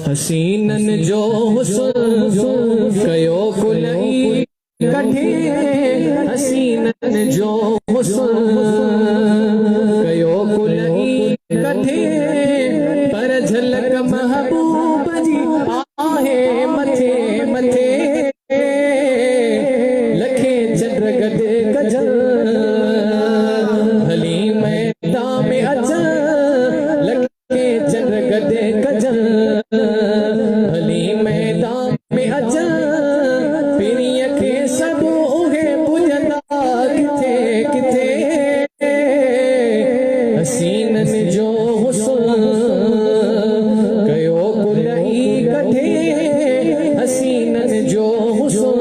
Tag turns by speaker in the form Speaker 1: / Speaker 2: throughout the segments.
Speaker 1: हसीनन जो हुस्न कयो कुलई कठे, हसीनन जो हुस्न कयो कुलई कठे, पर झलक महबूब जी आहे मथे मथे, लखे चंद्र गदे गजल भली मैदान में अचल, लखे चंद्र गदे गजल भली मैदान में अचल, पिरीअ खे सब उहे पुॼंदा किथे किथे, हसीनन जो हुस्न कयो कुलई कठे, हसीनन जो हुस्न।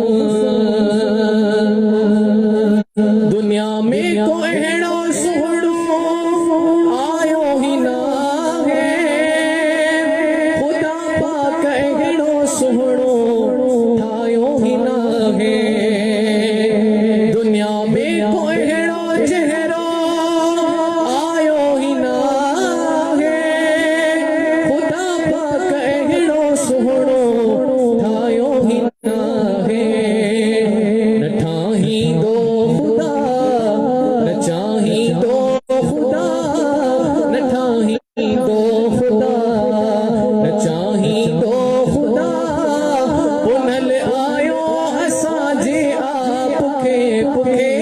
Speaker 1: दुनिया में को अहिड़ो सुहिणो आयो ही ना है, खुदा पाक अहिड़ो सुहिणो ठाहियो ही ना है, दुनिया में को अहिड़ो चेहरो आयो ही ना है, खुदा पाक अहिड़ो सुहिणो ठाहियो ही ना है, न ठाहींदो खुदा न चाहींदो खुदा, न ठाहींदो खुदा न चाहींदो खुदा, पुनल आयो असांजे आप खे पुखे,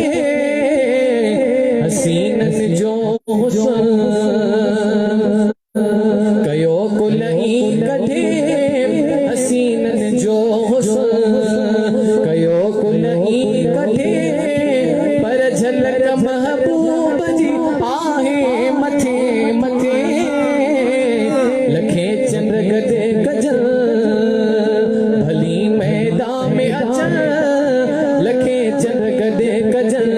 Speaker 1: हसीनन जो हुस्न कयो कुलई कठे, हसीनन जो हुस्न कयो कुलई कठे, पर झलक महबूब जी आहे मथे मथे, लखे चंद्र गदे गजल भली मैदान में अचल, लखे चंद्र गदे गजल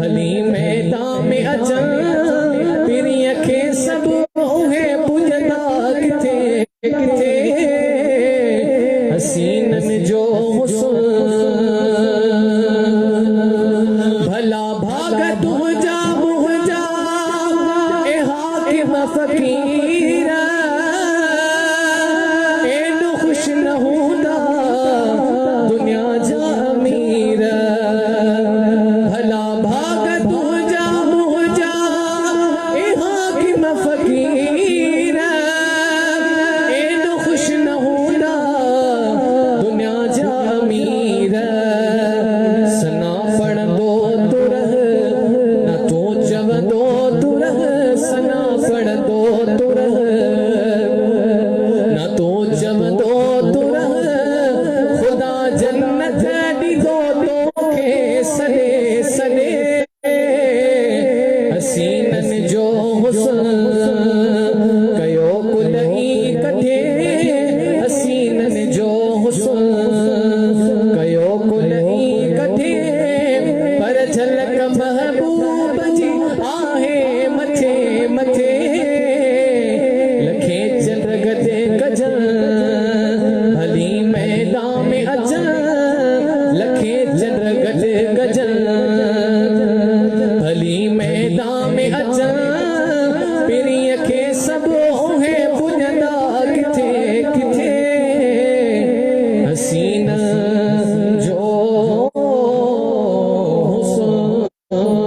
Speaker 1: भली मैदान में अचल, पिरीअ खे सब उहे पुॼंदा किथे किथे, हसीनन जो हुस्न। भला भाग तुझा मुझा ए हाकिम फकीर, एॾो खुश न हूंदा दुनिया जा अमीर, भला भाग तुझा मुझा ए हाकिम फकीर, एॾो खुश न हूंदा दुनिया जा अमीर, सना पढ़ंदो तू रह न तूं चवंदो तू रह, सना पढ़ंदो तू रह न तूं चवंदो तू रह, खुदा जन्नत ॾींदो तोखे सॾे सॾे, हसीनन जो हुस्न कयो कुलई कठे, हसीनन जो हुस्न कयो कुलई कठे, पर झलक महबूब जी आहे मथे मथे, लखे चंद्र गदे गजल भली मैदान में अचल, लखे चंद्र गदे गजल भली मैदान में अचल, पिरीअ खे सब उहे पुॼंदा किथे किथे, हसीनन जो हुस्न।